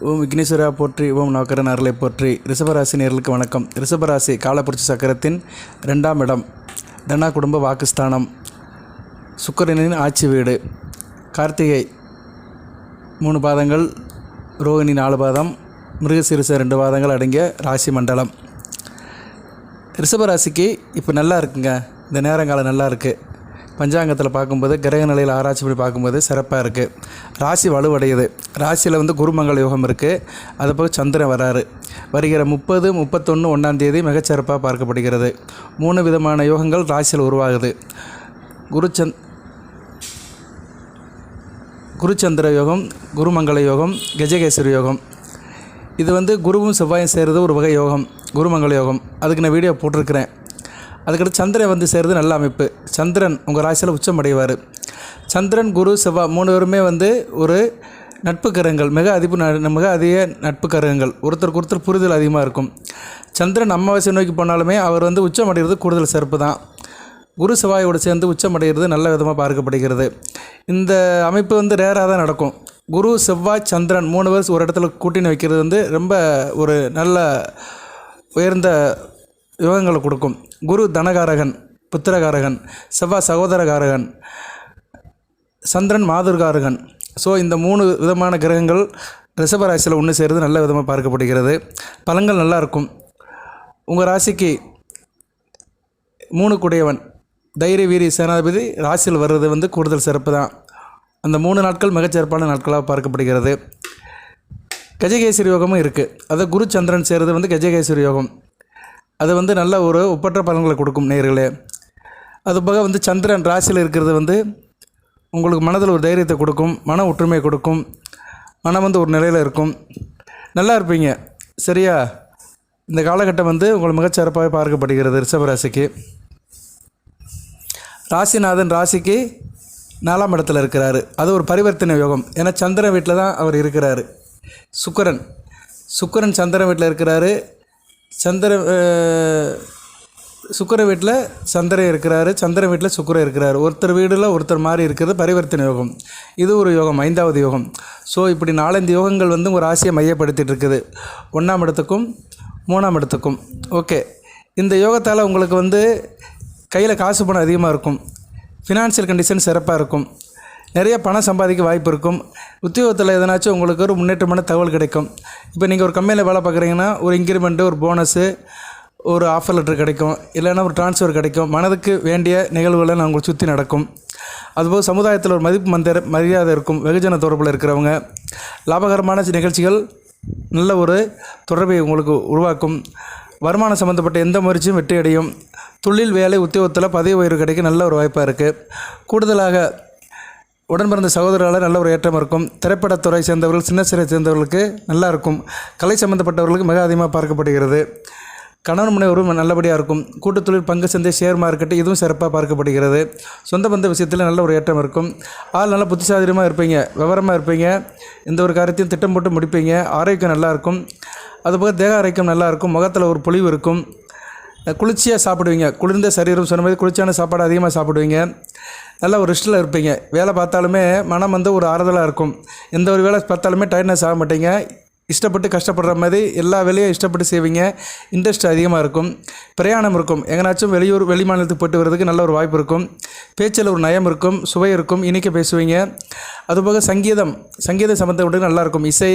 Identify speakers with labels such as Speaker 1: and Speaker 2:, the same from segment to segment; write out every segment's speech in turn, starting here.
Speaker 1: ஓம் விக்னேஸ்வரா போற்றி, ஓம் நவக்கரன் அருளை போற்றி. ரிஷபராசி நேயர்களுக்கு வணக்கம். ரிஷபராசி காலபுருஷ சக்கரத்தின் 2ஆம் இடம், தனா குடும்ப வாக்குஸ்தானம், சுக்கிரனின் ஆட்சி வீடு. கார்த்திகை 3 பாதங்கள், ரோகிணி 4 பாதம், மிருகசீரிஷ 2 பாதங்கள் அடங்கிய ராசி மண்டலம். ரிஷபராசிக்கு இப்போ நல்லா இருக்குங்க. இந்த நேரங்காலம் நல்லா இருக்குது. பஞ்சாங்கத்தில் பார்க்கும்போது, கிரக நிலையில் ஆராய்ச்சி பண்ணி பார்க்கும்போது சிறப்பாக இருக்குது. ராசி வலுவடையுது. ராசியில் குருமங்கள யோகம் இருக்குது. அது போக சந்திரன் வராரு. வருகிற 30, 31, 1ஆம் தேதி மிகச்சிறப்பாக பார்க்கப்படுகிறது. 3 விதமான யோகங்கள் ராசியில் உருவாகுது. குருச்சந்திர யோகம், குருமங்கள யோகம், கஜகேசரி யோகம். இது குருவும் செவ்வாயும் சேருது ஒரு வகை யோகம், குருமங்கள யோகம். அதுக்கு நான் வீடியோ போட்டிருக்கிறேன். அதுக்கடுத்து சந்திரன் சேருது நல்ல அமைப்பு. சந்திரன் உங்கள் ராசியில் உச்சம் அடைவார். சந்திரன், குரு, செவ்வாய் 3 பேருமே ஒரு நட்பு கரங்கள், மிக அதிக நட்பு கரங்கள். ஒருத்தருக்கு ஒருத்தர் புரிதல் அதிகமாக இருக்கும். சந்திரன் அமாவாசை நோக்கி போனாலுமே அவர் உச்சம் அடைகிறது கூடுதல் சிறப்பு தான். குரு செவ்வாயோடு சேர்ந்து உச்சம் அடைகிறது நல்ல விதமாக பார்க்கப்படுகிறது. இந்த அமைப்பு ரேராக தான் நடக்கும். குரு, செவ்வாய், சந்திரன் 3 பேர் ஒரு இடத்துல கூட்டின்னு வைக்கிறது ரொம்ப ஒரு நல்ல உயர்ந்த யோகங்களை கொடுக்கும். குரு தனகாரகன், புத்திரகாரகன். செவ்வாய் சகோதரகாரகன். சந்திரன் மாதுர்காரகன். ஸோ இந்த 3 விதமான கிரகங்கள் ரிஷபராசியில் ஒன்று சேருது நல்ல விதமாக பார்க்கப்படுகிறது. பலன்கள் நல்லாயிருக்கும். உங்கள் ராசிக்கு 3 குடையவன், தைரிய வீரிய சேனாதிபதி ராசியில் வர்றது கூடுதல் சிறப்பு தான். அந்த 3 நாட்கள் மிகச்சிறப்பான நாட்களாக பார்க்கப்படுகிறது. கஜகேசரி யோகமும் இருக்குது. அது குரு சந்திரன் சேருது கஜகேசரி யோகம். அது நல்ல ஒரு ஒப்பற்ற பலன்களை கொடுக்கும் நேயர்களே. அதுபோக சந்திரன் ராசியில் இருக்கிறது உங்களுக்கு மனதில் ஒரு தைரியத்தை கொடுக்கும், மன ஒற்றுமையை கொடுக்கும், மனம் ஒரு நிலையில் இருக்கும், நல்லா இருப்பீங்க. சரியா? இந்த காலகட்டம் உங்களை மிகச்சிறப்பாக பார்க்கப்படுகிறது. ரிஷபராசிக்கு ராசிநாதன் ராசிக்கு 4ஆம் இடத்துல இருக்கிறாரு. அது ஒரு பரிவர்த்தனை யோகம். ஏன்னா சந்திரன் வீட்டில் தான் அவர் இருக்கிறாரு. சுக்கிரன் சந்திரன் வீட்டில் இருக்கிறாரு. சுக்கிர வீட்டில் சந்திரன் இருக்கிறாரு. சந்திரன் வீட்டில் சுக்கிரன் இருக்கிறாரு. ஒருத்தர் வீடில் ஒருத்தர் மாதிரி இருக்கிறது பரிவர்த்தனை யோகம். இது ஒரு யோகம், 5ஆவது யோகம். ஸோ இப்படி 4-5 யோகங்கள் ஒரு ராசியை மையப்படுத்திட்டு இருக்குது. 1ஆம் இடத்துக்கும் 3ஆம் இடத்துக்கும். ஓகே, இந்த யோகத்தால் உங்களுக்கு கையில் காசு பணம் அதிகமாக இருக்கும். ஃபினான்ஷியல் கண்டிஷன் சிறப்பாக இருக்கும். நிறைய பணம் சம்பாதிக்க வாய்ப்பு இருக்கும். உத்தியோகத்தில் எதனாச்சும் உங்களுக்கு ஒரு முன்னேற்றமான தகவல் கிடைக்கும். இப்போ நீங்கள் ஒரு கம்பெனியில் வேலை பார்க்குறீங்கன்னா ஒரு இன்க்ரிமெண்ட்டு, ஒரு போனஸு, ஒரு ஆஃபர் லெட்டர் கிடைக்கும். இல்லைன்னா ஒரு ட்ரான்ஸ்ஃபர் கிடைக்கும். மனதுக்கு வேண்டிய நிகழ்வுகளை உங்களுக்கு சுற்றி நடக்கும். அதுபோல் சமுதாயத்தில் ஒரு மதிப்பு மரியாதை இருக்கும். வெகுஜன தொடர்பில் இருக்கிறவங்க லாபகரமான நிகழ்ச்சிகள் நல்ல ஒரு தொடர்பை உங்களுக்கு உருவாக்கும். வருமானம் சம்மந்தப்பட்ட எந்த முயற்சியும் வெற்றி அடையும். தொழில், வேலை, உத்தியோகத்தில் பதவி உயர்வு கிடைக்க நல்ல ஒரு வாய்ப்பாக இருக்குது. கூடுதலாக உடன் பிறந்த சகோதரர்களால் நல்ல ஒரு ஏற்றம் இருக்கும். திரைப்படத்துறை சேர்ந்தவர்கள், சின்ன சிறை சேர்ந்தவர்களுக்கு நல்லா இருக்கும். கலை சம்மந்தப்பட்டவர்களுக்கு மிக அதிகமாக பார்க்கப்படுகிறது. கணவன் மனைவி உறவு நல்லபடியாக இருக்கும். கூட்டுத்தொழில், பங்கு சந்தை, ஷேர் மார்க்கெட்டு இதுவும் சிறப்பாக பார்க்கப்படுகிறது. சொந்த பந்த விஷயத்தில் நல்ல ஒரு ஏற்றம் இருக்கும். நல்லா புத்திசாலியமாக இருப்பீங்க, விவரமாக இருப்பீங்க. எந்த ஒரு காரியத்தையும் திட்டம் போட்டு முடிப்பீங்க. ஆரோக்கியம் நல்லாயிருக்கும். அதுபோக தேக ஆரோக்கியம் நல்லாயிருக்கும். முகத்தில் ஒரு பொலிவு இருக்கும். குளிர்ச்சியாக சாப்பிடுவீங்க. குளிர்ந்த சரீரம் சொன்ன மாதிரி குளிர்ச்சியான சாப்பாடு அதிகமாக சாப்பிடுவீங்க. நல்ல ஒரு ரெஸ்ட்டில் இருப்பீங்க. வேலை பார்த்தாலுமே மனம் ஒரு ஆறுதலாக இருக்கும். எந்த ஒரு வேலை பார்த்தாலுமே டயர்ட்னஸ் ஆக மாட்டீங்க. இஷ்டப்பட்டு கஷ்டப்படுற மாதிரி எல்லா வேலையும் இஷ்டப்பட்டு செய்வீங்க. இன்ட்ரெஸ்ட் அதிகமாக இருக்கும். பிரயாணம் இருக்கும். எங்கேனாச்சும் வெளியூர், வெளி மாநிலத்துக்கு போய்ட்டு வர்றதுக்கு நல்ல ஒரு வாய்ப்பு இருக்கும். பேச்சில் ஒரு நயம் இருக்கும், சுவை இருக்கும், இனிக்க பேசுவீங்க. அதுபோக சங்கீதம் சம்மந்தப்பட்டது நல்லாயிருக்கும். இசை,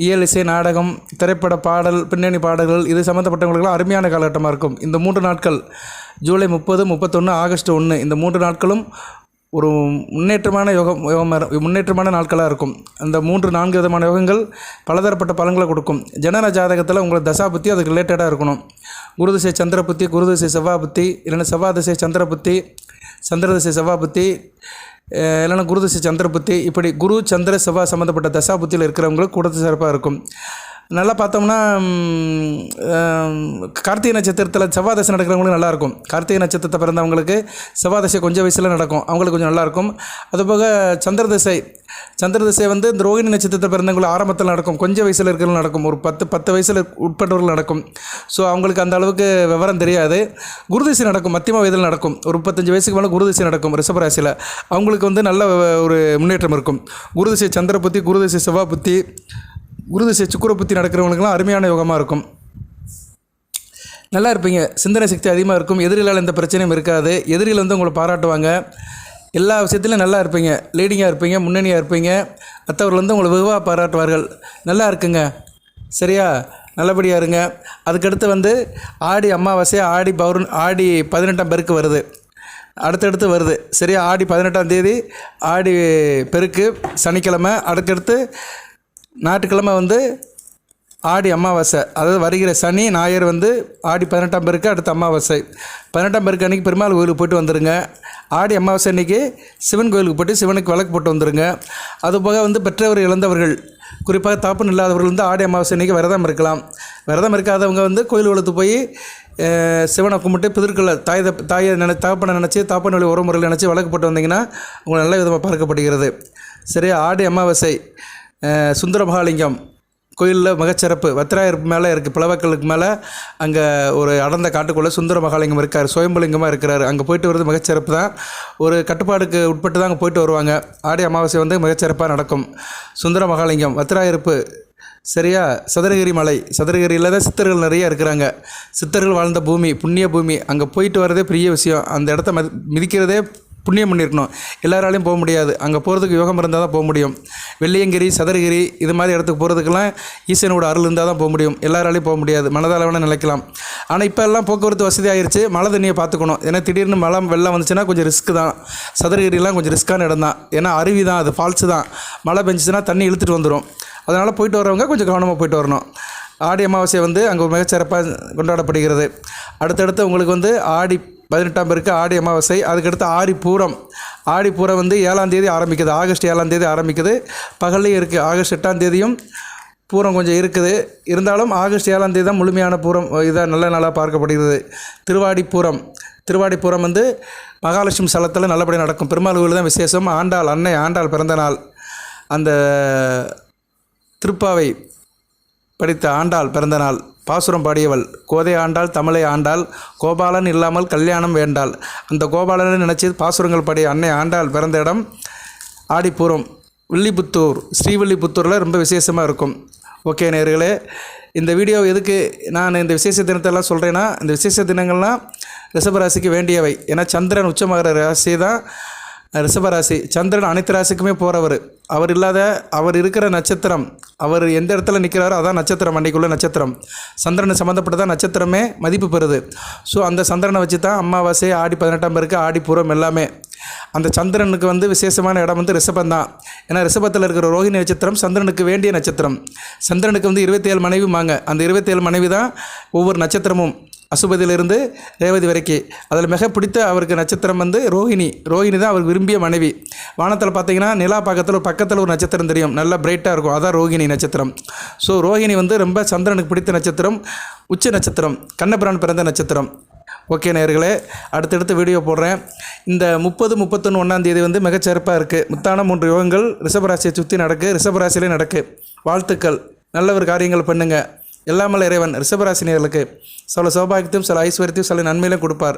Speaker 1: இயல் இசை, நாடகம், திரைப்பட பாடல், பின்னணி பாடல்கள் இது சம்மந்தப்பட்டவங்களுக்கெல்லாம் அருமையான காலகட்டமாக இருக்கும். இந்த 3 நாட்கள், ஜூலை 30, 31, ஆகஸ்ட் 1, இந்த 3 நாட்களும் ஒரு முன்னேற்றமான நாட்களாக இருக்கும். அந்த 3-4 விதமான யோகங்கள் பலதரப்பட்ட பலன்களை கொடுக்கும். ஜனன ஜாதகத்தில் உங்களுக்கு தசாபுத்தி அதுக்கு ரிலேட்டடாக இருக்கணும். குருதிசை சந்திர புத்தி, குருதிசை செவ்வாய் புத்தி, இல்லைன்னா செவ்வாய் திசை சந்திர புத்தி, சந்திர திசை செவ்வாய் புத்தி, இல்லைன்னா குருதிசை சந்திர புத்தி. இப்படி குரு, சந்திர, செவ்வாய் சம்மந்தப்பட்ட தசா புத்தியில் இருக்கிறவங்களுக்கு கூடுதல் சிறப்பாக இருக்கும். நல்லா பார்த்தோம்னா கார்த்திகை நட்சத்திரத்தில் செவ்வாய் தசை நடக்கிறவங்களுக்கு நல்லாயிருக்கும். கார்த்திகை நட்சத்திரத்தை பிறந்தவங்களுக்கு செவ்வாய் தசை கொஞ்சம் வயசில் நடக்கும், அவங்களுக்கு கொஞ்சம் நல்லாயிருக்கும். அதுபோக சந்திர திசை இந்த ரோகிணி நட்சத்திரத்தை பிறந்தவங்களுக்கு ஆரம்பத்தில் நடக்கும், கொஞ்சம் வயசில் இருக்கிறவங்க நடக்கும், ஒரு 10 வயசில் உட்பட்டவர்கள் நடக்கும். ஸோ அவங்களுக்கு அந்த அளவுக்கு விவரம் தெரியாது. குருதிசை நடக்கும், மத்தியம வயதில் நடக்கும், ஒரு 35 வயசுக்கு மேலே குருதிசை நடக்கும். ரிஷபராசியில் அவங்களுக்கு நல்ல ஒரு முன்னேற்றம் இருக்கும். குருதிசை சந்திர புத்தி, குருதிசை செவ்வாய் புத்தி, குரு திசை சுக்கிர புத்தி நடக்கிறவங்களுக்குலாம் அருமையான யோகமாக இருக்கும். நல்லா இருப்பீங்க. சிந்தனை சக்தி அதிகமாக இருக்கும். எதிரிகளால் எந்த பிரச்சனையும் இருக்காது. எதிரிகள் வந்து உங்களை பாராட்டுவாங்க. எல்லா விஷயத்துலையும் நல்லா இருப்பீங்க. லீடிங்காக இருப்பீங்க, முன்னணியாக இருப்பீங்க. மற்றவர்கள் வந்து உங்களை வெகுவாக பாராட்டுவார்கள். நல்லா இருக்குங்க. சரியா? நல்லபடியாக இருங்க. அதுக்கடுத்து வந்து ஆடி அமாவாசை, ஆடி 18ஆம் பெருக்கு வருது, அடுத்தடுத்து வருது. சரியா? ஆடி 18ஆம் தேதி ஆடி பெருக்கு சனிக்கிழமை, அடுத்தடுத்து ஞாயிற்றுக்கிழமை வந்து ஆடி அமாவாசை. அதாவது வருகிற சனி ஞாயிறு வந்து ஆடி 18ஆம் பெருக்கு, அடுத்த அமாவாசை. 18ஆம் பெருக்கு அன்றைக்கி பெருமாள் கோயிலுக்கு போய்ட்டு வந்துடுங்க. ஆடி அமாவாசை அன்றைக்கி சிவன் கோயிலுக்கு போய்ட்டு சிவனுக்கு விளக்கு போட்டு வந்துடுங்க. அதுபோக வந்து பெற்றவர் இழந்தவர்கள், குறிப்பாக தாப்பன் இல்லாதவர்கள் வந்து ஆடி அமாவாசை அன்றைக்கி விரதம் இருக்கலாம். விரதம் இருக்காதவங்க வந்து கோயில் வளர்த்து போய் சிவனை கும்பிட்டு பிதர்களை தாயை தாப்பனை நினச்சி தாப்பன் வழி உறவுமுறையில் நினச்சி விளக்கு போட்டு வந்தீங்கன்னா உங்களை நல்ல விதமாக பார்க்கப்படுகிறது. சரியா? ஆடி அமாவாசை சுந்தர மகாலிங்கம் கோயிலில் மிகச்சிறப்பு. வத்திராயிருப்பு மேலே இருக்குது, பிளவக்கலுக்கு மேலே அங்கே ஒரு அடர்ந்த காட்டுக்குள்ளே சுந்தர மகாலிங்கம் இருக்கார், சுயம்பலிங்கமாக இருக்கிறார். அங்கே போயிட்டு வருது மிகச்சிறப்பு தான். ஒரு கட்டுப்பாடுக்கு உட்பட்டு தான் அங்கே போயிட்டு வருவாங்க. ஆடி அமாவாசை வந்து மிகச்சிறப்பாக நடக்கும். சுந்தர மகாலிங்கம் வத்திராயிருப்பு. சரியா? சதுரகிரி மலை, சதுரகிரியில் தான் சித்தர்கள் நிறைய இருக்கிறாங்க. சித்தர்கள் வாழ்ந்த பூமி, புண்ணிய பூமி. அங்கே போயிட்டு வரதே பெரிய விஷயம். அந்த இடத்த மிதிக்கிறதே புண்ணியம் பண்ணியிருக்கணும். எல்லாராலையும் போக முடியாது. அங்கே போகிறதுக்கு யோகம் இருந்தால் தான் போக முடியும். வெள்ளியங்கிரி, சதுரகிரி இது மாதிரி இடத்துக்கு போகிறதுக்கெல்லாம் ஈசனோட அருள் இருந்தால் தான் போக முடியும். எல்லாராலையும் போக முடியாது. மனதால் வேணால் நினைக்கலாம். ஆனால் இப்போ எல்லாம் போக்குவரத்து வசதி ஆகிடுச்சு. மழை தண்ணியை பார்த்துக்கணும். ஏன்னா திடீர்னு மழை வெள்ளம் வந்துச்சுன்னா கொஞ்சம் ரிஸ்க்கு தான். சதுரகிரிலாம் கொஞ்சம் ரிஸ்க்கான இடம் தான். ஏன்னா அருவி தான், அது ஃபால்ஸு தான். மழை பெஞ்சிச்சுன்னா தண்ணி இழுத்துட்டு வந்துடும். அதனால் போயிட்டு வரவங்க கொஞ்சம் கவனமாக போயிட்டு வரணும். ஆடி அமாவாசை வந்து அங்கே மிகச்சிறப்பாக கொண்டாடப்படுகிறது. அடுத்தடுத்து உங்களுக்கு வந்து ஆடி 18ஆம் பெருக்கு ஆடி அமாவாசை. அதுக்கடுத்து ஆடி பூரம் வந்து 7ஆம் தேதி ஆரம்பிக்குது. ஆகஸ்ட் 7ஆம் தேதி ஆரம்பிக்குது. பகல்லையும் இருக்குது. ஆகஸ்ட் 8ஆம் தேதியும் பூரம் கொஞ்சம் இருக்குது. இருந்தாலும் ஆகஸ்ட் 7ஆம் தேதி தான் முழுமையான பூரம் இதாக நல்ல நாளாக பார்க்கப்படுகிறது. திருவாடிப்பூரம் வந்து மகாலட்சுமி ஸ்தலத்தில் நல்லபடியாக நடக்கும். பெருமாள் கோயில் தான் விசேஷம். அன்னை ஆண்டாள் பிறந்த நாள். அந்த திருப்பாவை படித்த ஆண்டாள் பிறந்த நாள். பாசுரம் பாடியவள் கோதை ஆண்டாள், தமிழை ஆண்டாள், கோபாலன் இல்லாமல் கல்யாணம் வேண்டாள். அந்த கோபாலனை நினச்சி பாசுரங்கள் பாடிய அன்னை ஆண்டாள் பிறந்த இடம் ஆடிப்பூரம். ஸ்ரீவில்லிபுத்தூரில் ரொம்ப விசேஷமாக இருக்கும். ஓகே நேயர்களே, இந்த வீடியோ எதுக்கு நான் இந்த விசேஷ தினத்தெல்லாம் சொல்கிறேன்னா, இந்த விசேஷ தினங்கள்லாம் ரிஷபராசிக்கு வேண்டியவை. ஏன்னா சந்திரன் உச்சமாகிற ராசி தான் ரிஷபராசி. சந்திரன் அனைத்து ராசிக்குமே போகிறவர். அவர் இருக்கிற நட்சத்திரம், அவர் எந்த இடத்துல நிற்கிறாரோ அதான் நட்சத்திரம். அன்றைக்குள்ள நட்சத்திரம் சந்திரனை சம்மந்தப்பட்டதான் நட்சத்திரமே மதிப்பு பெறுது. ஸோ அந்த சந்திரனை வச்சு தான் அமாவாசை, ஆடி 18ஆம் பெருக்கு, ஆடிப்பூரம் எல்லாமே. அந்த சந்திரனுக்கு வந்து விசேஷமான இடம் வந்து ரிஷபம் தான். ஏன்னா ரிஷபத்தில் இருக்கிற ரோஹிணி நட்சத்திரம் சந்திரனுக்கு வேண்டிய நட்சத்திரம். சந்திரனுக்கு வந்து 27 மனைவிமாங்க. அந்த 27 மனைவி தான் ஒவ்வொரு நட்சத்திரமும். அசுபதியிலிருந்து ரேவதி வரைக்கும். அதில் மிக பிடித்த அவருக்கு நட்சத்திரம் வந்து ரோஹிணி தான் அவருக்கு விரும்பிய மனைவி. வானத்தில் பார்த்தீங்கன்னா நிலா பக்கத்தில் ஒரு நட்சத்திரம் தெரியும், நல்லா பிரைட்டாக இருக்கும். அதான் ரோஹிணி நட்சத்திரம். ஸோ ரோஹிணி வந்து ரொம்ப சந்திரனுக்கு பிடித்த நட்சத்திரம், உச்ச நட்சத்திரம், கண்ணபிரான் பிறந்த நட்சத்திரம். ஓகே நேயர்களே, அடுத்தடுத்து வீடியோ போடுறேன். இந்த 30, 31, 1ஆம் தேதி வந்து மிகச்சிறப்பாக இருக்குது. முத்தான 3 யோகங்கள் ரிஷபராசியை சுற்றி நடக்கு, ரிஷபராசியிலே நடக்கு. வாழ்த்துக்கள். நல்ல ஒரு காரியங்கள் பண்ணுங்கள். எல்லாமல்ல இறைவன் ரிஷபராசினியர்களுக்கு சில சௌபாகியத்தையும் சில ஐஸ்வர்யத்தையும் சில நன்மையிலும் கொடுப்பார்.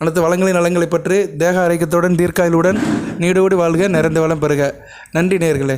Speaker 1: அடுத்து வளங்களின் நலங்களை பற்றி தேக ஆரோக்கியத்துடன் தீர்க்காயுடன் நீடோடி வாழ்க, நிறைந்த வளம் பெறுக. நன்றி நேயர்களே.